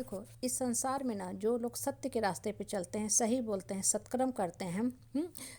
देखो, इस संसार में ना जो लोग सत्य के रास्ते पे चलते हैं, सही बोलते हैं, सत्कर्म करते हैं,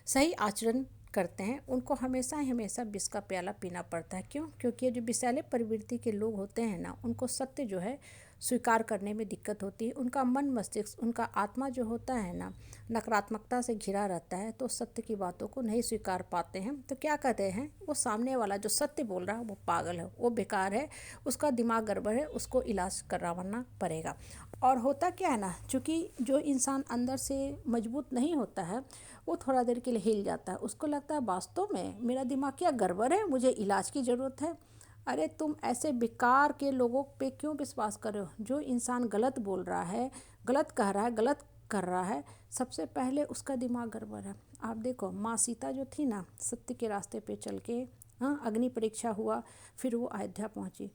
सही आचरण करते हैं, उनको हमेशा ही हमेशा विष का प्याला पीना पड़ता है। क्यों? क्योंकि ये जो विषैले प्रवृत्ति के लोग होते हैं ना, उनको सत्य जो है स्वीकार करने में दिक्कत होती है। उनका मन मस्तिष्क, उनका आत्मा जो होता है ना, नकारात्मकता से घिरा रहता है, तो सत्य की बातों को नहीं स्वीकार पाते हैं। तो क्या कहते हैं, वो सामने वाला जो सत्य बोल रहा है वो पागल है, वो बेकार है, उसका दिमाग गड़बड़ है, उसको इलाज करवाना पड़ेगा। और होता क्या है ना, चूँकि जो इंसान अंदर से मजबूत नहीं होता है, वो थोड़ा देर के लिए हिल जाता है। उसको लगता है वास्तव में मेरा दिमाग क्या गड़बड़ है, मुझे इलाज की ज़रूरत है। अरे तुम ऐसे बेकार के लोगों पे क्यों विश्वास कर रहे हो? जो इंसान गलत बोल रहा है, गलत कह रहा है, गलत कर रहा है, सबसे पहले उसका दिमाग गड़बड़ है। आप देखो, माँ सीता जो थी ना, सत्य के रास्ते पे चल के, हाँ, अग्नि परीक्षा हुआ, फिर वो अयोध्या पहुँची।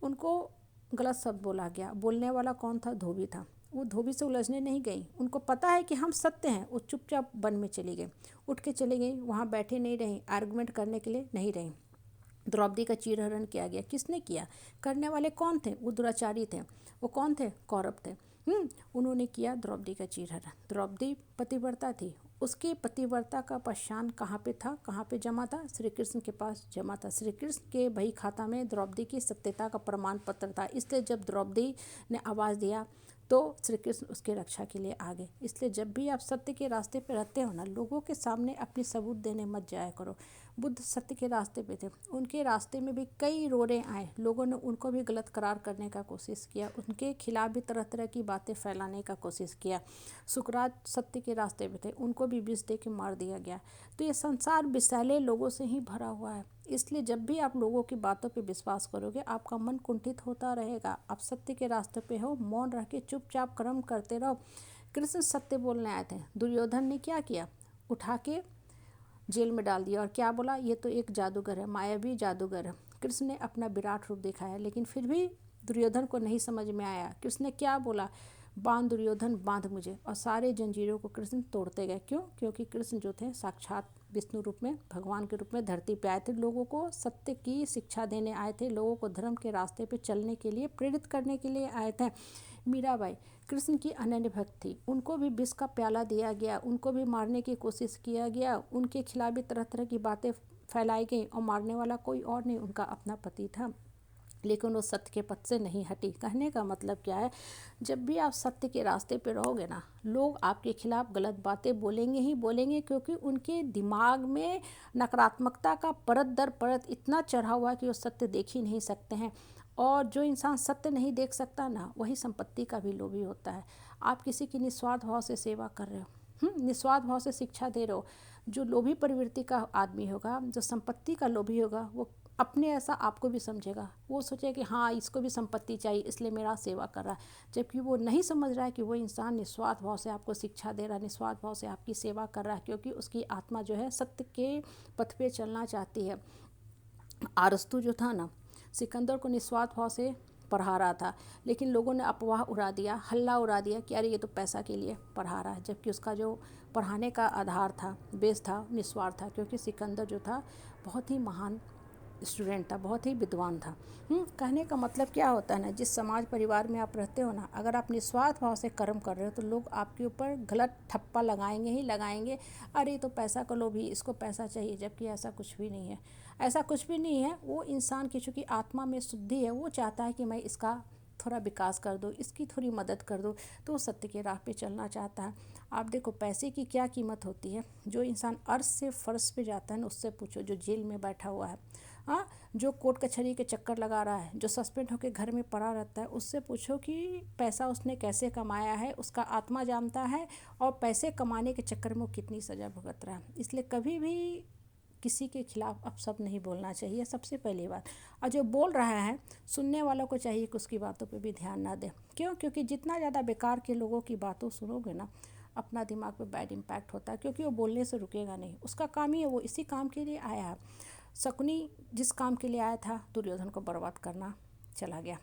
उनको गलत शब्द बोला गया। बोलने वाला कौन था? धोबी था। वो धोबी से उलझने नहीं गई, उनको पता है कि हम सत्य हैं। वो चुपचाप वन में चली गई, उठ के चली गई, वहाँ बैठे नहीं रहीं, आर्गुमेंट करने के लिए नहीं रहीं। द्रौपदी का चीरहरण किया गया। किसने किया? करने वाले कौन थे? वो दुराचारी थे। वो कौन थे? कौरव थे। उन्होंने किया द्रौपदी का चीरहरण। द्रौपदी पतिव्रता थी, उसकी पतिव्रता का पहचान कहाँ पे था, कहाँ पे जमा था? श्री कृष्ण के पास जमा था। श्री कृष्ण के बही खाता में द्रौपदी की सत्यता का प्रमाण पत्र था। इसलिए जब द्रौपदी ने आवाज़ दिया तो श्री कृष्ण उसके रक्षा के लिए आ गए। इसलिए जब भी आप सत्य के रास्ते पे रहते हो ना, लोगों के सामने अपनी सबूत देने मत जाया करो। बुद्ध सत्य के रास्ते पे थे, उनके रास्ते में भी कई रोड़े आए, लोगों ने उनको भी गलत करार करने का कोशिश किया, उनके खिलाफ भी तरह तरह की बातें फैलाने का कोशिश किया। सुकरात सत्य के रास्ते पे थे, उनको भी विष दे के मार दिया गया। तो ये संसार विषैले लोगों से ही भरा हुआ है। इसलिए जब भी आप लोगों की बातों पे विश्वास करोगे, आपका मन कुंठित होता रहेगा। आप सत्य के रास्ते पे हो, मौन रह के चुपचाप कर्म करते रहो। कृष्ण सत्य बोलने आए थे, दुर्योधन ने क्या किया? उठा के जेल में डाल दिया। और क्या बोला? ये तो एक जादूगर है, मायावी जादूगर है। कृष्ण ने अपना विराट रूप दिखाया, लेकिन फिर भी दुर्योधन को नहीं समझ में आया। कृष्ण ने क्या बोला? बांध दुर्योधन, बांध मुझे। और सारे जंजीरों को कृष्ण तोड़ते गए। क्यों? क्योंकि कृष्ण जो थे साक्षात विष्णु रूप में, भगवान के रूप में धरती पे आए थे, लोगों को सत्य की शिक्षा देने आए थे, लोगों को धर्म के रास्ते पे चलने के लिए प्रेरित करने के लिए आए थे। मीराबाई कृष्ण की अनन्य भक्त थी, उनको भी विष का प्याला दिया गया, उनको भी मारने की कोशिश किया गया, उनके खिलाफ भी तरह तरह की बातें फैलाई गई, और मारने वाला कोई और नहीं, उनका अपना पति था। लेकिन वो सत्य के पथ से नहीं हटी। कहने का मतलब क्या है? जब भी आप सत्य के रास्ते पे रहोगे ना, लोग आपके खिलाफ गलत बातें बोलेंगे ही बोलेंगे, क्योंकि उनके दिमाग में नकारात्मकता का परत दर परत इतना चढ़ा हुआ है कि वो सत्य देख ही नहीं सकते हैं। और जो इंसान सत्य नहीं देख सकता ना, वही संपत्ति का भी लोभी होता है। आप किसी की निस्वार्थ भाव से सेवा कर रहे हो, निस्वार्थ भाव से शिक्षा दे रहे हो। जो लोभी प्रवृत्ति का आदमी होगा, जो संपत्ति का लोभी होगा, वो अपने ऐसा आपको भी समझेगा। वो सोचेगा कि हाँ, इसको भी संपत्ति चाहिए, इसलिए मेरा सेवा कर रहा है। जबकि वो नहीं समझ रहा है कि वो इंसान निस्वार्थ भाव से आपको शिक्षा दे रहा है, निस्वार्थ भाव से आपकी सेवा कर रहा है, क्योंकि उसकी आत्मा जो है सत्य के पथ पे चलना चाहती है। अरस्तु जो था ना, सिकंदर को निस्वार्थ भाव से पढ़ा रहा था, लेकिन लोगों ने अफवाह उड़ा दिया, हल्ला उड़ा दिया कि अरे ये तो पैसा के लिए पढ़ा रहा है। जबकि उसका जो पढ़ाने का आधार था, बेस था, निस्वार्थ था। क्योंकि सिकंदर जो था बहुत ही महान स्टूडेंट था, बहुत ही विद्वान था। कहने का मतलब क्या होता है ना, जिस समाज परिवार में आप रहते हो ना, अगर आप निस्वार्थ भाव से कर्म कर रहे हो, तो लोग आपके ऊपर गलत ठप्पा लगाएंगे ही लगाएंगे। अरे तो पैसा का लोभी, इसको पैसा चाहिए। जबकि ऐसा कुछ भी नहीं है, ऐसा कुछ भी नहीं है। वो इंसान की चूँकि आत्मा में शुद्धि है, वो चाहता है कि मैं इसका थोड़ा विकास कर दो, इसकी थोड़ी मदद कर दो, तो वो सत्य के राह पे चलना चाहता है। आप देखो पैसे की क्या कीमत होती है। जो इंसान अर्श से फर्श पे जाता है ना, उससे पूछो, जो जेल में बैठा हुआ है, हाँ, जो कोर्ट कचहरी के चक्कर लगा रहा है, जो सस्पेंड होकर घर में पड़ा रहता है, उससे पूछो कि पैसा उसने कैसे कमाया है, उसका आत्मा जानता है। और पैसे कमाने के चक्कर में वो कितनी सज़ा भुगत रहा है। इसलिए कभी भी किसी के खिलाफ अपशब्द नहीं बोलना चाहिए, सबसे पहली बात। और जो बोल रहा है, सुनने वालों को चाहिए कि उसकी बातों पे भी ध्यान ना दे। क्यों? क्योंकि जितना ज़्यादा बेकार के लोगों की बातों सुनोगे ना, अपना दिमाग पे बैड इम्पैक्ट होता है। क्योंकि वो बोलने से रुकेगा नहीं, उसका काम ही है, वो इसी काम के लिए आया है। शकुनी जिस काम के लिए आया था, दुर्योधन को बर्बाद करना चला गया।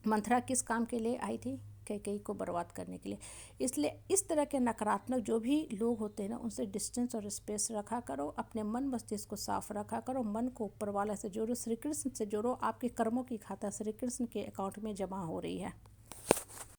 मंथरा किस काम के लिए आई थी? कैकेयी को बर्बाद करने के लिए। इसलिए इस तरह के नकारात्मक जो भी लोग होते हैं ना, उनसे डिस्टेंस और स्पेस रखा करो। अपने मन मस्तिष्क को साफ रखा करो, मन को ऊपर वाला से जोड़ो, श्री कृष्ण से जोड़ो। आपके कर्मों की खाता श्री कृष्ण के अकाउंट में जमा हो रही है।